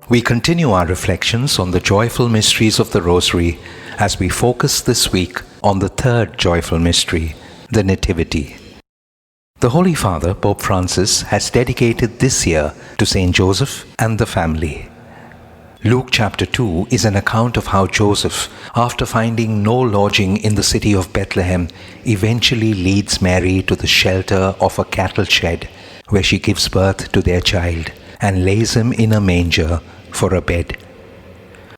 We continue our reflections on the joyful mysteries of the Rosary as we focus this week on the third joyful mystery, the Nativity. The Holy Father, Pope Francis, has dedicated this year to Saint Joseph and the family. Luke chapter 2 is an account of how Joseph, after finding no lodging in the city of Bethlehem, eventually leads Mary to the shelter of a cattle shed where she gives birth to their child and lays him in a manger for a bed.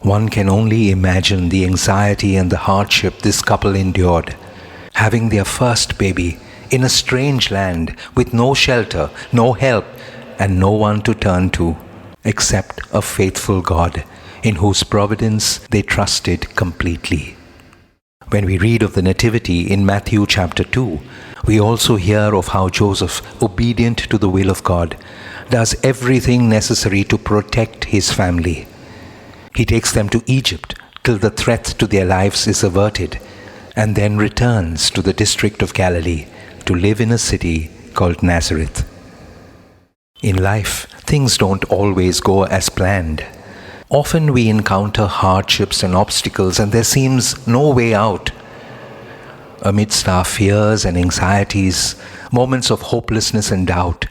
One can only imagine the anxiety and the hardship this couple endured, having their first baby in a strange land with no shelter, no help, and no one to turn to except a faithful God in whose providence they trusted completely. When we read of the Nativity in Matthew chapter 2, we also hear of how Joseph, obedient to the will of God, does everything necessary to protect his family. He takes them to Egypt till the threat to their lives is averted, and then returns to the district of Galilee to live in a city called Nazareth. In life, things don't always go as planned. Often we encounter hardships and obstacles and there seems no way out. Amidst our fears and anxieties, moments of hopelessness and doubt,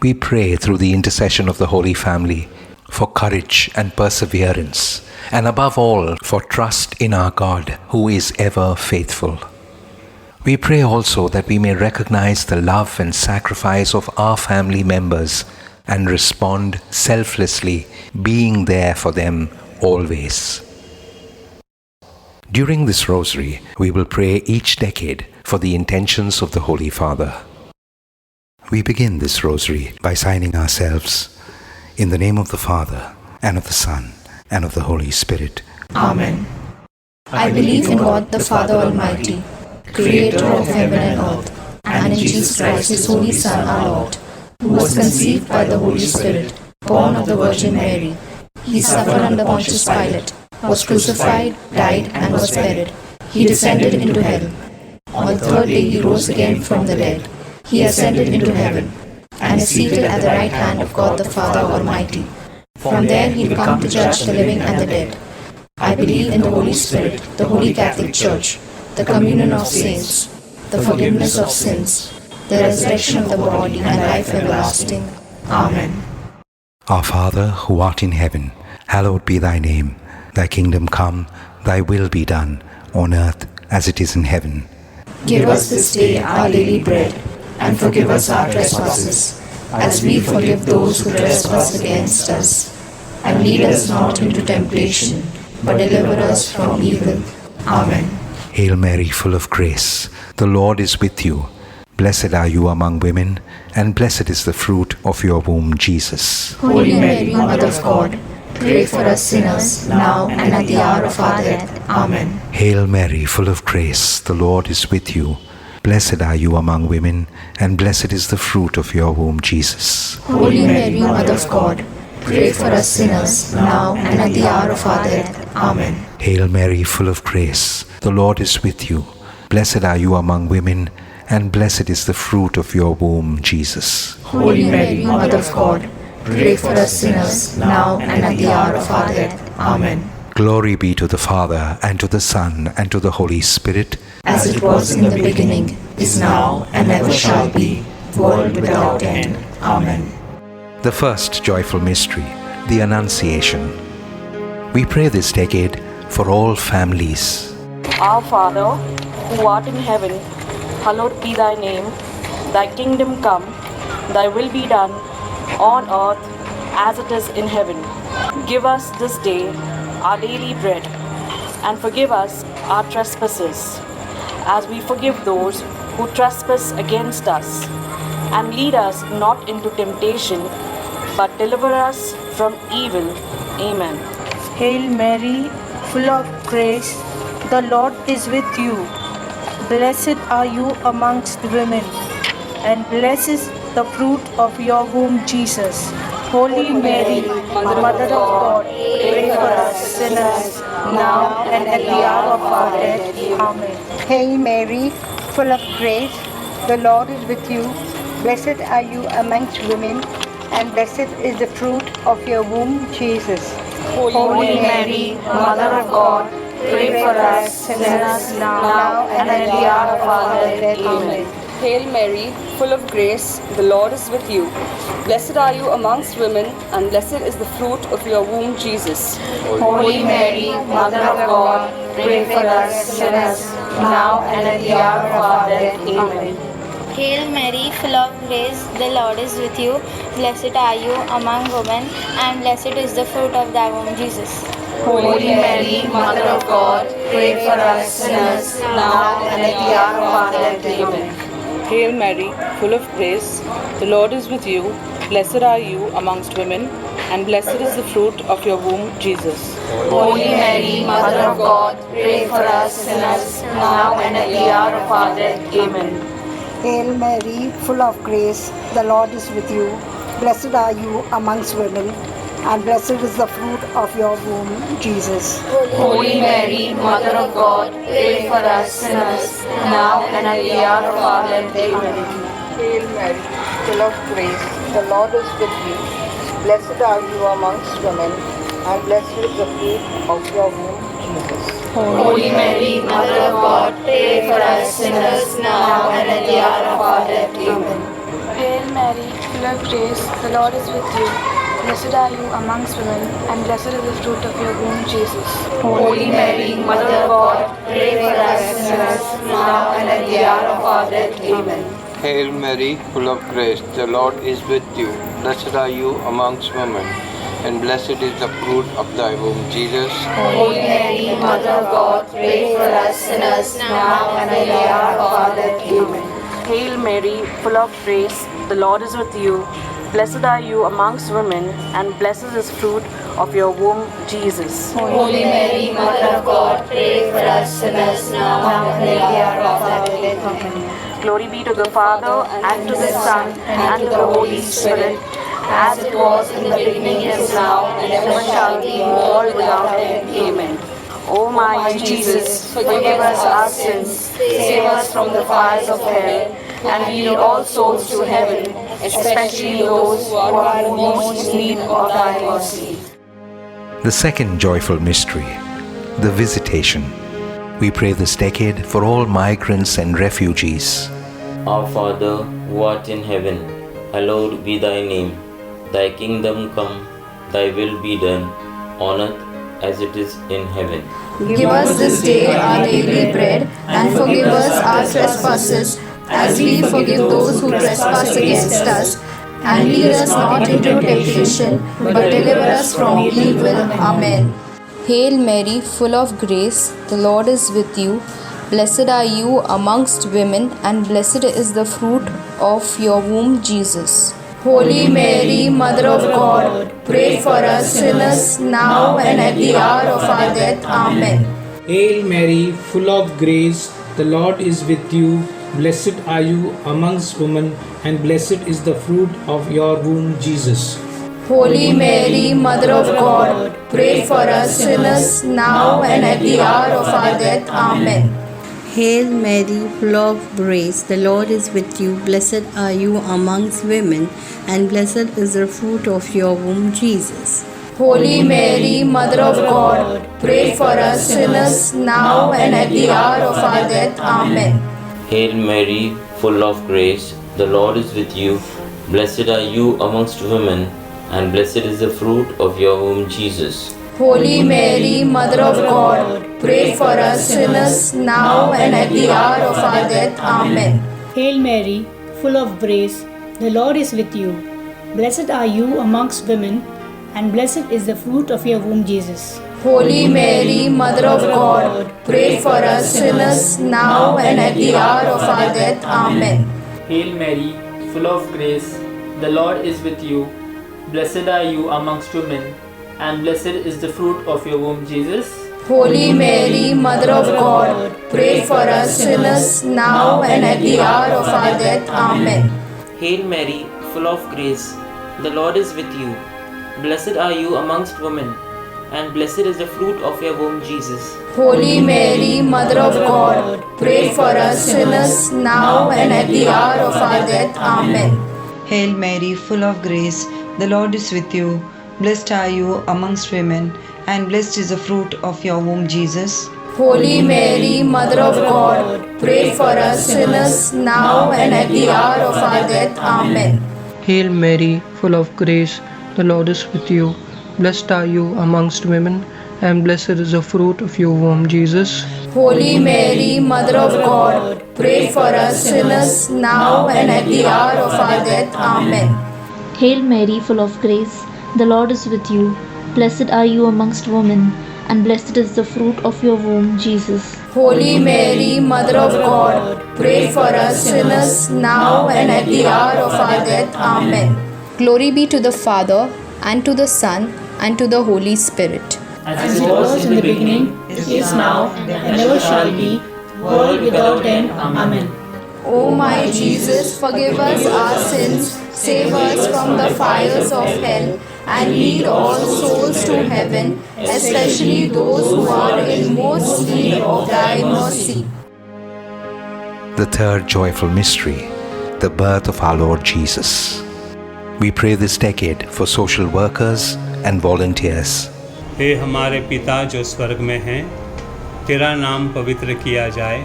we pray through the intercession of the Holy Family for courage and perseverance, and above all, for trust in our God, who is ever faithful. We pray also that we may recognize the love and sacrifice of our family members and respond selflessly, being there for them always. During this Rosary, we will pray each decade for the intentions of the Holy Father. We begin this Rosary by signing ourselves in the name of the Father, and of the Son, and of the Holy Spirit. Amen. I believe in God the Father Almighty, Creator of heaven and earth, and in Jesus Christ, His only Son, our Lord, who was conceived by the Holy Spirit, born of the Virgin Mary. He suffered under Pontius Pilate, was crucified, died, and was buried. He descended into hell. On the third day He rose again from the dead. He ascended into heaven, and is seated at the right hand of God the Father Almighty. From there He will come to judge the living and the dead. I believe in the Holy Spirit, the Holy Catholic Church, the communion of saints, the forgiveness of sins, the resurrection of the body, and life everlasting. Amen. Our Father, who art in heaven, hallowed be thy name. Thy kingdom come, thy will be done, on earth as it is in heaven. Give us this day our daily bread, and forgive us our trespasses, as we forgive those who trespass against us. And lead us not into temptation, but deliver us from evil. Amen. Hail Mary, full of grace, the Lord is with you. Blessed are you among women, and blessed is the fruit of your womb, Jesus. Holy Mary, Mother of God, pray for us sinners, now and at the hour of our death. Amen. Hail Mary, full of grace, the Lord is with you. Blessed are you among women, and blessed is the fruit of your womb, Jesus. Holy Mary, Mother of God, pray for us sinners, now and at the hour of our death. Amen. Hail Mary, full of grace, the Lord is with you. Blessed are you among women, and blessed is the fruit of your womb, Jesus. Holy Mary, Mother of God, pray for us sinners, now and at the hour of our death. Amen. Glory be to the Father, and to the Son, and to the Holy Spirit, as it was in the beginning, is now, and ever shall be, world without end. Amen. The first joyful mystery, the Annunciation. We pray this decade for all families. Our Father, who art in heaven, hallowed be thy name. Thy kingdom come, thy will be done, on earth as it is in heaven. Give us this day our daily bread, and forgive us our trespasses, as we forgive those who trespass against us. And lead us not into temptation, but deliver us from evil. Amen. Hail Mary, full of grace, the Lord is with you. Blessed are you amongst women, and blessed is the fruit of your womb, Jesus. Holy Mary, Mother of God, pray for us sinners, now and at the hour of our death. Amen. Hail Mary, full of grace, the Lord is with you. Blessed are you amongst women, and blessed is the fruit of your womb, Jesus. Holy Mary, Mother of God, pray for us sinners now and at the hour of our death. Amen. Hail Mary, full of grace, the Lord is with you. Blessed are you amongst women, and blessed is the fruit of your womb, Jesus. Holy Mary, Mother of God, pray for us sinners now and at the hour of our death. Amen. Hail Mary, full of grace, the Lord is with you. Blessed are you among women, and blessed is the fruit of thy womb, Jesus. Holy Mary, Mother of God, pray for us sinners now and at the hour of our death. Amen. Hail Mary, full of grace, the Lord is with you. Blessed are you amongst women, and blessed is the fruit of your womb, Jesus. Holy Mary, Mother of God, pray for us sinners now and at the hour of our death. Amen. Hail Mary, full of grace, the Lord is with you. Blessed are you amongst women, and blessed is the fruit of your womb, Jesus. Holy Mary, Mother of God, pray for us sinners now and at the hour of our death. Amen. Hail Mary, full of grace, the Lord is with you. Blessed are you amongst women, and blessed is the fruit of your womb, Jesus. Holy Mary, Mother of God, pray for us sinners now and at the hour of our death. Amen. Hail Mary, full of grace, the Lord is with you. Blessed are you amongst women, and blessed is the fruit of your womb, Jesus. Holy Mary, Mother of God, pray for us sinners now and at the hour of our death. Amen. Hail Mary, full of grace, the Lord is with you. Blessed are you amongst women, and blessed is the fruit of thy womb, Jesus. Holy Mary, Mother of God, pray for us sinners now and at the hour of our death. Amen. Hail Mary, full of grace, the Lord is with you. Blessed are you amongst women, and blessed is the fruit of your womb, Jesus. Holy Mary, Mother of God, pray for us sinners now and at the hour of our death. Amen. Glory be to the Father, and to the Son, and to the Holy Spirit, as it was in the beginning, is now, and ever shall be, world without end. Amen. O my Jesus, forgive us our sins, save us from the fires of hell, and lead all souls to heaven, especially those who are in most need of thy mercy. The second joyful mystery, the Visitation. We pray this decade for all migrants and refugees. Our Father, who art in heaven, hallowed be thy name. Thy kingdom come, thy will be done, on earth as it is in heaven. Give us this day our daily bread, and forgive us our trespasses, as we forgive those who trespass against us. And lead us not into temptation, but deliver us from evil. Amen. Hail Mary, full of grace, the Lord is with you. Blessed are you amongst women, and blessed is the fruit of your womb, Jesus. Holy Mary, Mother of God, pray for us sinners now and at the hour of our death. Amen. Hail Mary, full of grace, the Lord is with you. Blessed are you amongst women, and blessed is the fruit of your womb, Jesus. Holy Mary, Mother of God, pray for us sinners now and at the hour of our death. Amen. Hail Mary, full of grace, the Lord is with you. Blessed are you amongst women, and blessed is the fruit of your womb, Jesus. Holy Mary, Mother of God, pray for us sinners now and at the hour of our death. Amen. Hail Mary, full of grace, the Lord is with you. Blessed are you amongst women, and blessed is the fruit of your womb, Jesus. Holy Mary, Mother of God, pray for us sinners now and at the hour of our death. Amen. Hail Mary, full of grace, the Lord is with you. Blessed are you amongst women, and blessed is the fruit of your womb, Jesus. Holy Mary, Mother of God, pray for us sinners now and at the hour of our death. Amen. Hail Mary, full of grace, the Lord is with you. Blessed are you amongst women, and blessed is the fruit of your womb, Jesus. Holy Mary, Mother of God, pray for us sinners now and at the hour of our death. Amen. Hail Mary, full of grace, the Lord is with you. Blessed are you amongst women, and blessed is the fruit of your womb, Jesus. Holy Mary, Mother of God, pray for us sinners now and at the hour of our death. Amen. Hail Mary, full of grace, the Lord is with you. Blessed are you amongst women, and blessed is the fruit of your womb, Jesus. Holy Mary, Mother of God, pray for us sinners now and at the hour of our death. Amen. Hail Mary, full of grace, the Lord is with you. Blessed are you amongst women, and blessed is the fruit of your womb, Jesus. Holy Mary, Mother of God, pray for us sinners now and at the hour of our death. Amen. Hail Mary, full of grace, the Lord is with you. Blessed are you amongst women, and blessed is the fruit of your womb, Jesus. Holy Mary, Mother of God, pray for us sinners now and at the hour of our death. Amen. Glory be to the Father, and to the Son, and to the Holy Spirit. As it was in the beginning, is now, and ever shall be, world without end. Amen. O my Jesus, forgive us our sins, save us from the fires of hell, and lead all souls to heaven, especially those who are in most need of thy mercy. The third joyful mystery, the birth of our Lord Jesus. We pray this decade for social workers and volunteers. हे हमारे पिता जो स्वर्ग में हैं, तेरा नाम पवित्र किया जाए,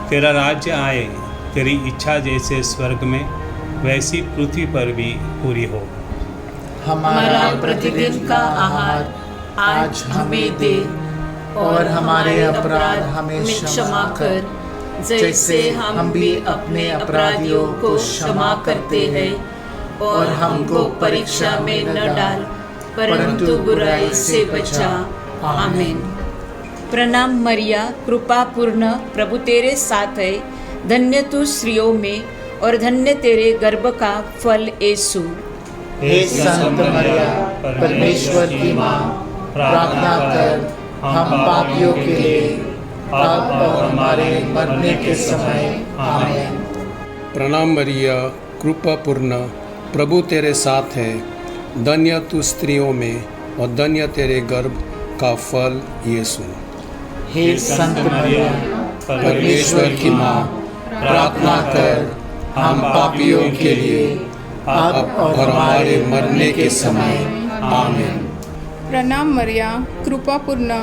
तेरा राज्य आए, तेरी इच्छा जैसे स्वर्ग में वैसी पृथ्वी पर भी पूरी हो। हमारा प्रतिदिन का आहार आज हमें दे, और हमारे अपराध हमें क्षमा कर, जैसे हम भी अपने अपराधियों को क्षमा करते हैं, और हमको परीक्षा में न डाल, परंतु बुराई से बचा। आमीन। प्रणाम मरिया, कृपा पूर्ण, प्रभु तेरे साथ है, धन्य तू स्त्रियों में और धन्य तेरे गर्भ का फल यीशु। हे संत मरिया, परमेश्वर की माँ, प्रार्थना कर हम पापियों के लिए, अब और हमारे मरने के समय। आमीन। प्रणाम मरिया, कृपा पूर्ण, प्रभु तेरे साथ है, धन्य तू स्त्रियों में और धन्य तेरे गर्भ का फल यीशु। हे संत मरिया, परमेश्वर की माँ, प्रार्थना कर हम पापियों के लिए, अब और हमारे मरने के समय। आमीन। प्रणाम मरिया, कृपा पूर्ण,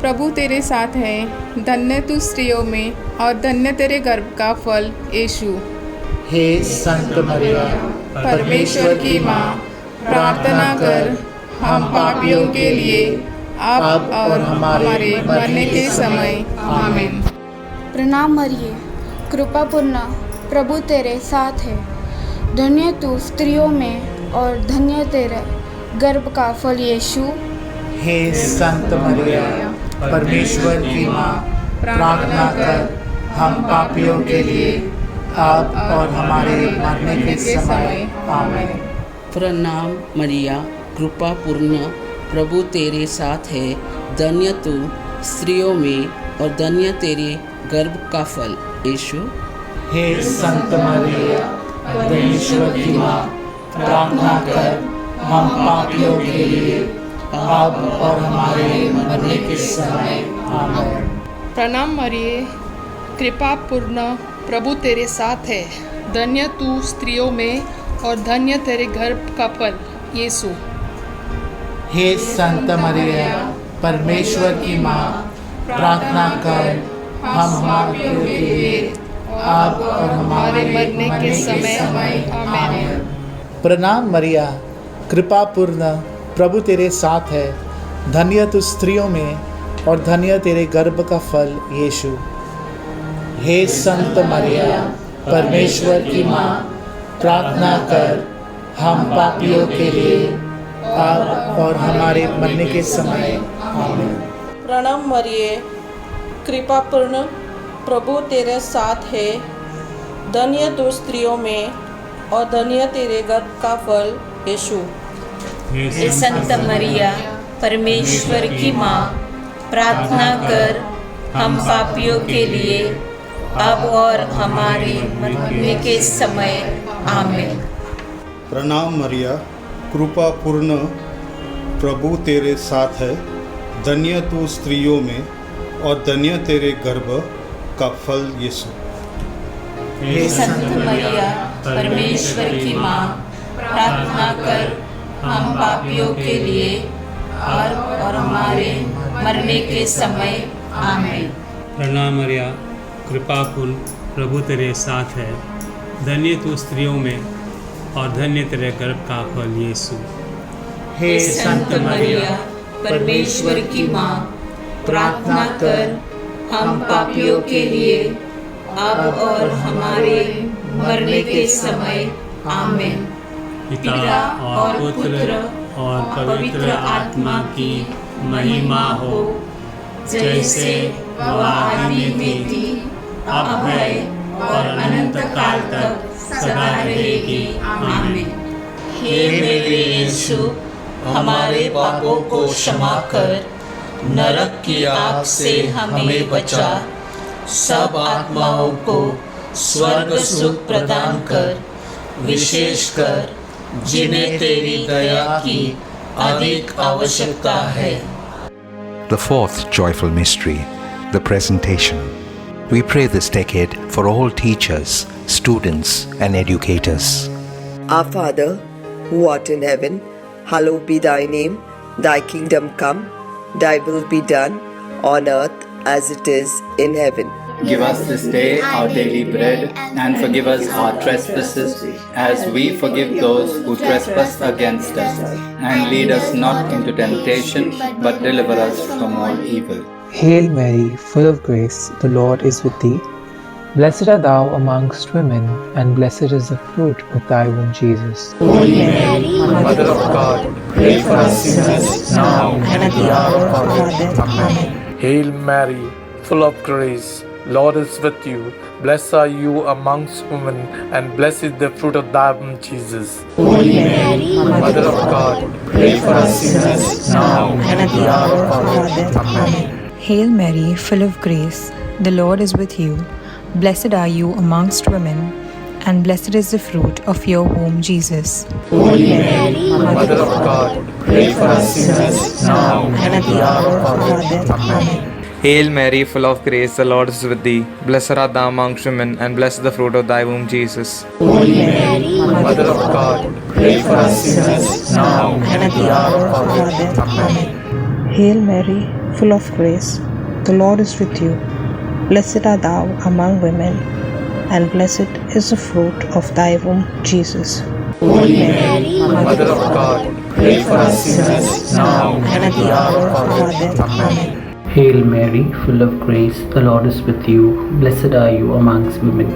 प्रभु तेरे साथ है, धन्य तू स्त्रियों में और धन्य तेरे गर्भ का फल यीशु। हे संत मरिया, परमेश्वर की माँ, प्रार्थना कर हम पापियों के लिए, अब और हमारे मरने के समय। आमीन। प्रणाम मरिये, कृपा पूर्ण, प्रभु तेरे साथ है, धन्य तू स्त्रियों में और धन्य तेरे गर्भ का फल यीशु। हे संत मरिया, परमेश्वर की माँ, प्रार्थना कर हम पापियों के लिए, अब और हमारे मरने के समय। आमीन। प्रणाम मरिया, कृपा पूर्ण, प्रभु तेरे साथ है, धन्य तू स्त्रियों में और धन्य तेरे गर्भ का फल यीशु। हे संत मरिया, परमेश्वर की माँ, प्रार्थना कर हम पापियों के लिए, अब और हमारे मरने के समय। आमीन। प्रणाम मरिये, कृपा पूर्ण, प्रभु तेरे साथ है, धन्य तू स्त्रियों में और धन्य तेरे गर्भ का फल यीशु। हे संत मरिया, परमेश्वर की माँ, प्रार्थना कर हम पापियों के लिए, अब और हमारे मरने के समय। आमीन। प्रणाम मरिया, कृपा पूर्ण, प्रभु तेरे साथ है, धन्य तू स्त्रियों में और धन्य तेरे गर्भ का फल यीशु। हे संत मरिया, परमेश्वर की माँ, प्रार्थना कर हम पापियों के लिए, अब और हमारे मरने के समय। आमीन। प्रणाम मरिये, कृपा पूर्ण, प्रभु तेरे साथ है, धन्य तू स्त्रियों में और धन्य तेरे गर्भ का फल यीशु। हे संत मरिया, परमेश्वर की माँ, प्रार्थना कर हम पापियों के लिए, अब और हमारे मरने के समय। आमीन। प्रणाम मरिया, कृपा पूर्ण, प्रभु तेरे साथ है, धन्य तू स्त्रियों में और धन्य तेरे गर्भ का फल यीशु। हे संत मरिया, परमेश्वर की माँ, प्रार्थना कर हम पापियों के लिए और हमारे मरने के समय आमीन। प्रणाम मरिया, कृपा पूर्ण, प्रभु तेरे साथ है। धन्य तू स्त्रियों में और धन्य तेरे गर्भ का फल यीशु। हे संत मरिया, परमेश्वर की माँ, प्रार्थना कर हम पापियों के लिए अब और हमारे मरने के समय आमीन। पिता और पुत्र और पवित्र आत्मा की महिमा हो, जैसे वह आदि में थी, अब है और अनंत काल तक सदा रहेगी। आमीन। हे मेरे यीशु, हमारे पापों को क्षमा कर, नरक की आग से हमें बचा, सब आत्माओं को स्वर्ग सुख प्रदान कर, विशेषकर जिन्हें तेरी दया की अधिक आवश्यकता है। The fourth joyful mystery, the presentation. We pray this decade for all teachers, students, and educators. Our Father, who art in heaven, hallowed be thy name. Thy kingdom come, thy will be done, on earth as it is in heaven. Give us this day our daily bread, and forgive us our trespasses, as we forgive those who trespass against us. And lead us not into temptation, but deliver us from all evil. Hail Mary, full of grace, the Lord is with thee. Blessed art thou amongst women, and blessed is the fruit of thy womb, Jesus. Holy Mary, Mother of God, pray for us sinners, now and at the hour of our death. Amen. Hail Mary, full of grace, Lord is with you. Blessed are you amongst women, and blessed is the fruit of thy womb, Jesus. Holy Mary, Mother of God, pray for us sinners, now and at the hour of our death. Amen. Hail Mary, full of grace, the Lord is with you. Blessed are you amongst women, and blessed is the fruit of your womb, Jesus. Holy Mary, Mother of God, pray for us sinners, now and at the hour of our death. Amen. Hail Mary, full of grace, the Lord is with thee. Blessed art thou amongst women, and blessed the fruit of thy womb, Jesus. Holy Mary, Mother of God, pray for us sinners, now and at the hour of our death. Amen. Hail Mary, full of grace, the Lord is with you. Blessed art thou among women, and blessed is the fruit of thy womb, Jesus. Holy Mary, Mother of God, pray for us sinners, now and at the hour of our death. Amen. Hail Mary, full of grace, the Lord is with you. Blessed are you amongst women,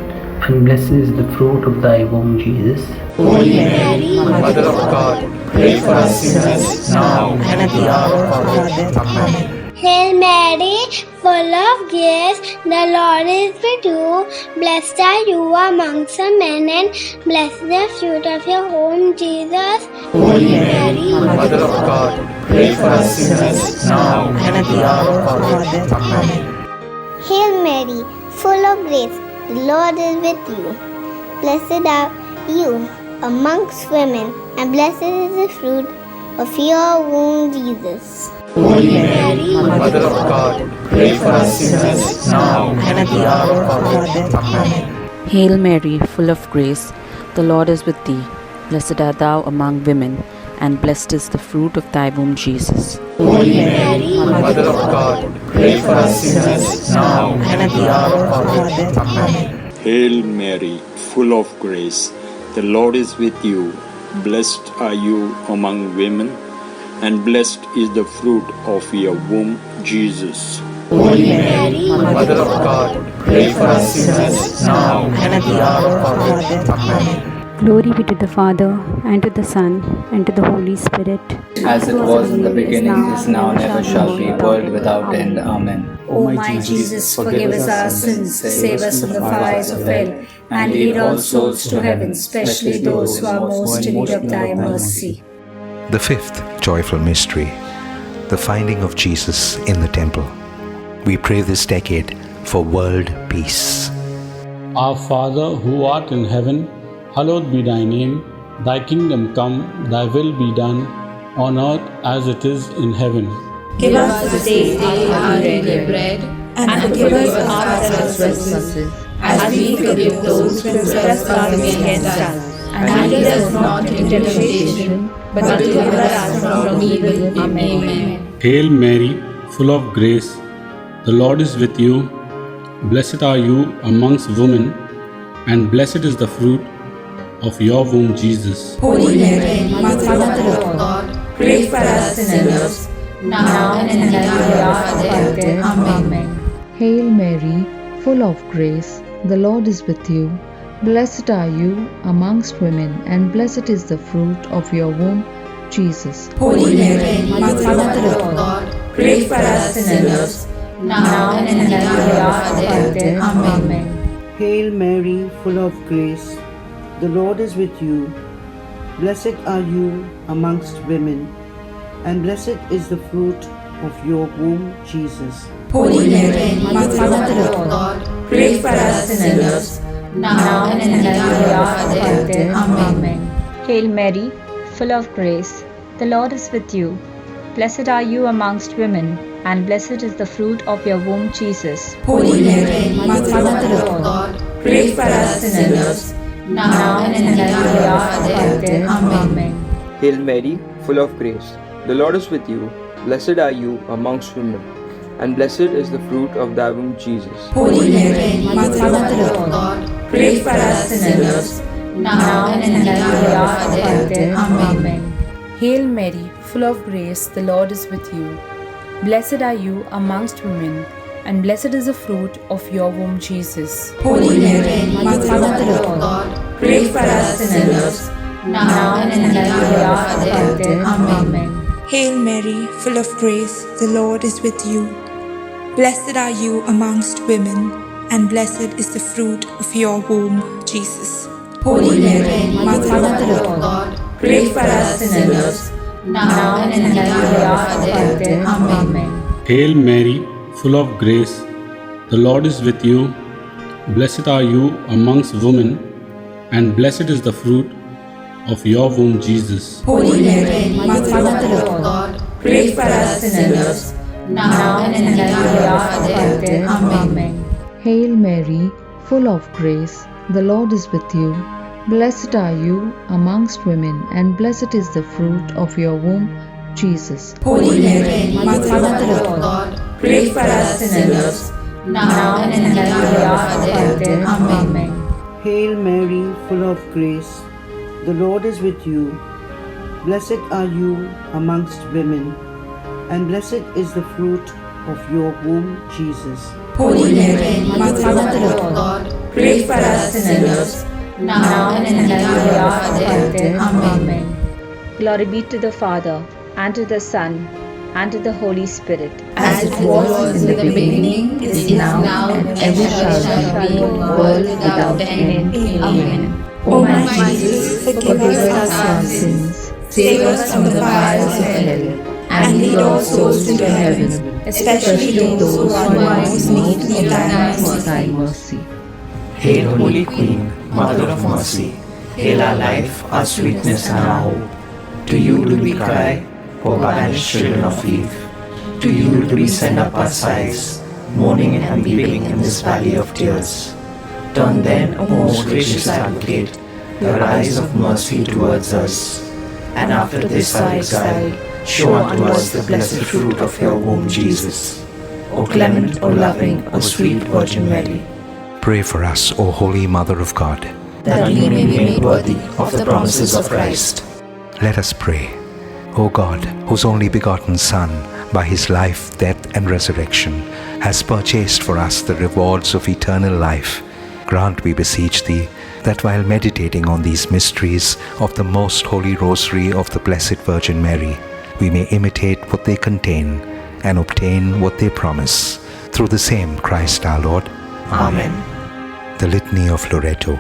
and blessed is the fruit of thy womb, Jesus. Holy Mary, Mother of God, pray for us sinners, now and at the hour of our death. Amen. Hail Mary, full of grace, the Lord is with you. Blessed are you amongst men, and blessed the fruit of your womb, Jesus. Holy Mary, Mother of God, pray for us sinners, now and at the hour of our death. Amen. Hail Mary, full of grace, the Lord is with you. Blessed are you amongst women, and blessed is the fruit of your womb, Jesus. Holy Mary, Mother of God, pray for us sinners, now and at the hour of our death. Amen. Hail Mary, full of grace, the Lord is with thee. Blessed art thou among women, and blessed is the fruit of thy womb, Jesus. Holy Mary, Mother of God, pray for us sinners, now and at the hour of our death. Amen. Hail Mary, full of grace, the Lord is with you. Blessed are you among women, and blessed is the fruit of your womb, Jesus. Holy Mary, Mother of God, pray for us sinners, now and at the hour of our death. Amen. Glory be to the Father, and to the Son, and to the Holy Spirit. As it was in the beginning, is now, and ever shall be, world without end. Amen. O my Jesus, forgive us our sins, save us from the fires of hell, and lead all souls to heaven, especially those who are most in need of thy mercy. The fifth joyful mystery, the finding of Jesus in the temple. We pray this decade for world peace. Our Father, who art in heaven, hallowed be thy name. Thy kingdom come, thy will be done, on earth as it is in heaven. Give us this day our daily bread, and forgive us our trespasses, as we forgive those who trespass against us. and lead us not into temptation, but deliver us from evil. Amen. Hail Mary, full of grace, the Lord is with you. Blessed are you amongst women, and blessed is the fruit of your womb, Jesus. Holy Mary, Mother of God, pray for us sinners, now and at the hour of our death. Amen. Hail Mary, full of grace, the Lord is with you. Blessed are you amongst women, and blessed is the fruit of your womb, Jesus. Holy Mary, Mother of God, pray for us sinners, now and at the hour of our death. Amen. Hail Mary, full of grace, the Lord is with you. Blessed are you amongst women, and blessed is the fruit of your womb, Jesus. Holy Mary, Mother of God, pray for us sinners, now and at the hour of our death. Amen. Hail Mary, full of grace, the Lord is with you. Blessed are you amongst women, and blessed is the fruit of your womb, Jesus. Holy Mary, Mother of God, pray for us sinners, now and at the hour of our death. Amen. Hail Mary, full of grace, the Lord is with you. Blessed are you amongst women, and blessed is the fruit of thy womb, Jesus. Holy Mary, Mother of God, pray for us sinners, now and at the hour of our death. Amen. Hail Mary, full of grace, the Lord is with you. Blessed are you amongst women, and blessed is the fruit of your womb, Jesus. Holy Mary, Mother of God, pray for us sinners, now and at the hour of our death. Amen. Hail Mary, full of grace, the Lord is with you. Blessed are you amongst women, and blessed is the fruit of your womb, Jesus. Holy Mary, Mother of God, pray for us sinners, now and at the hour of our death. Amen. Hail Mary, full of grace, the Lord is with you. Blessed are you amongst women, and blessed is the fruit of your womb, Jesus. Holy Mary, Mother of God, pray for us sinners, now and at the hour of our death. Amen. Hail Mary, full of grace, the Lord is with you. Blessed are you amongst women, and blessed is the fruit of your womb, Jesus. Holy Mary, Mother of God, pray for us sinners, now and at the hour of our death. Amen. Hail Mary, full of grace, the Lord is with you. Blessed are you amongst women, and blessed is the fruit of your womb, Jesus. Holy Mary, Mother of God, pray for us sinners, now and at the hour of our death. Amen. Glory be to the Father, and to the Son, and to the Holy Spirit. As it was in the beginning, is now, and ever shall be, world without end. Amen. O my Jesus, forgive us our sins, save us from the fires of hell, and lead all souls into heaven, especially those who are most in need of thy mercy. Hail, Holy Queen, Mother of Mercy, hail our life, our sweetness, and our hope. To you do we cry, poor banished children of Eve. To you do we send up our sighs, mourning and weeping in this valley of tears. Turn then, O most gracious Advocate, your eyes of mercy towards us, and after this our exile, show unto us the blessed fruit of your womb, Jesus. O clement, O loving, O sweet Virgin Mary, Pray for us, O Holy Mother of God, that we may be made worthy of the promises of Christ. Let us pray. O God, whose only begotten Son, by his life, death, and resurrection, has purchased for us the rewards of eternal life, grant, we beseech thee, that while meditating on these mysteries of the most holy Rosary of the Blessed Virgin Mary, we may imitate what they contain and obtain what they promise. Through the same Christ our Lord. Amen. The Litany of Loreto.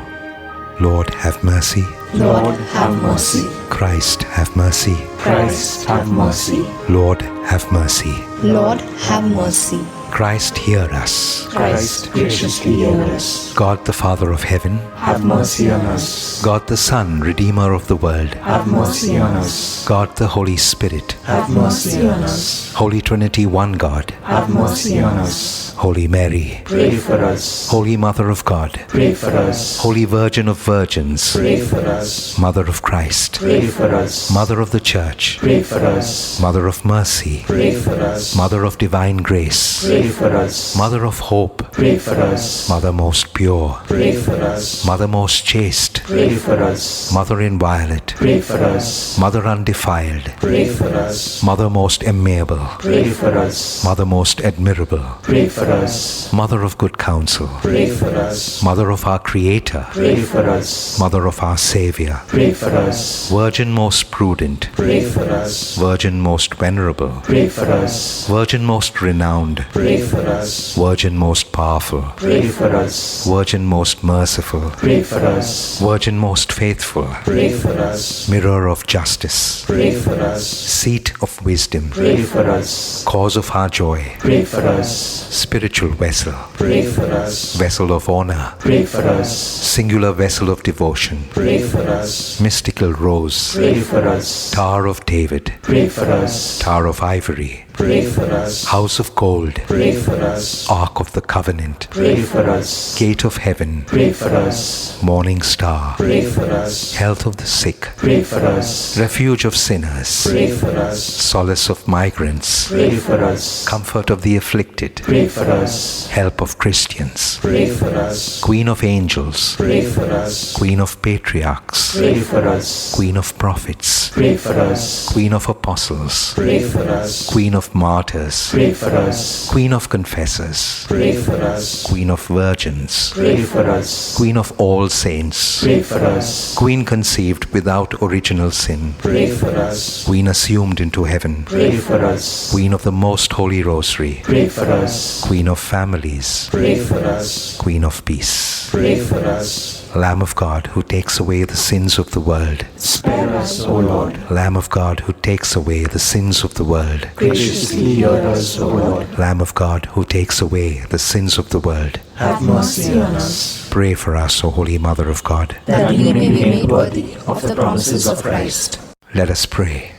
Lord, have mercy. Lord, have mercy. Christ, have mercy. Christ, have mercy. Lord, have mercy. Lord, have mercy. Christ, hear us. Christ, graciously hear us. God the Father of heaven, Have mercy on us. God the Son, Redeemer of the world, Have mercy on us. God the Holy Spirit, Have mercy on us. Holy Trinity, one God, Have mercy on us. Holy Mary, Pray for us. Holy Mother of God, Pray for us. Holy Virgin of Virgins, Pray for us. Mother of Christ, Pray for us. Mother of the Church, Pray for us. Mother of Mercy, Pray for us. Mother of Divine Grace, Pray for us. Mother of Hope, Pray for us. Mother most pure, Pray for us. Mother most chaste, Pray for us. Mother inviolate, Pray for us. Mother undefiled, Pray for us. Mother most amiable, Pray for us. Mother most admirable, Pray for us. Mother of good counsel, Pray for us. Mother of our Creator, Pray for us. Mother of our Savior, Pray for us. Virgin most prudent, Pray for us. Virgin most venerable, Pray for us. Virgin most renowned, Pray for us. Virgin most powerful, Pray for us. Virgin most merciful, Pray for us. Virgin most faithful, Pray for us. Mirror of justice, Pray for us. Seat of wisdom, Pray for us. Cause of our joy, Pray for us. Spiritual vessel, Pray for us. Vessel of honor, Pray for us. Singular vessel of devotion, Pray for us. Mystical rose, Pray for us. Tower of David, Pray for us. Tower of Ivory, Pray for us. House of Gold, Pray for us. Ark of the Covenant, Pray for us. Gate of Heaven, Pray for us. Morning Star, Pray for us. Health of the sick, Pray for us. Refuge of sinners, Pray for us. Solace of migrants, Pray for us. Comfort of the afflicted, Pray for us. Help of Christians, Pray for us. Queen of angels, Pray for us. Queen of patriarchs, Pray for us. Queen of prophets, Pray for us. Queen of apostles, Pray for us. Queen of martyrs, Pray for us. Queen of confessors, Pray for us. Queen of virgins, Pray for us. Queen of all saints, Pray for us. Queen conceived without original sin, Pray for us. Queen assumed into heaven, Pray for us. Queen of the Most Holy Rosary, Pray for us. Queen of families, Pray for us. Queen of peace, Pray for us. Lamb of God who takes away the sins of the world, Spare us, O Lord. Lamb of God who takes away the sins of the world, Graciously hear us, O Lord. Lamb of God who takes away the sins of the world, Have mercy on us, pray for us, O Holy Mother of God. that we may be made worthy of the promises of Christ. Let us pray.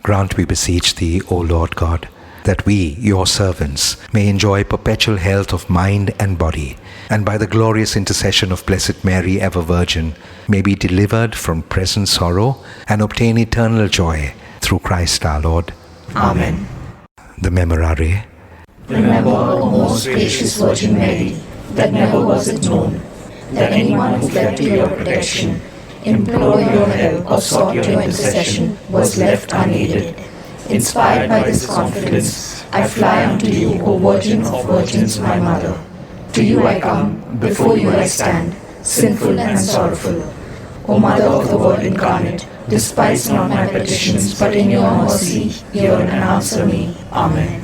Grant, we beseech Thee, O Lord God, that we, Your servants, may enjoy perpetual health of mind and body, and by the glorious intercession of Blessed Mary, ever Virgin, may be delivered from present sorrow and obtain eternal joy through Christ our Lord. Amen. The Memorare. Remember, O most gracious Virgin Mary, that never was it known that anyone who fled to your protection, implored your help, or sought your intercession was left unaided. Inspired by this confidence, I fly unto you, O Virgin of Virgins, my Mother. To you I come, before you I stand, sinful and sorrowful. O Mother of the Word incarnate, despise not my petitions, but in your mercy hear and answer me. Amen.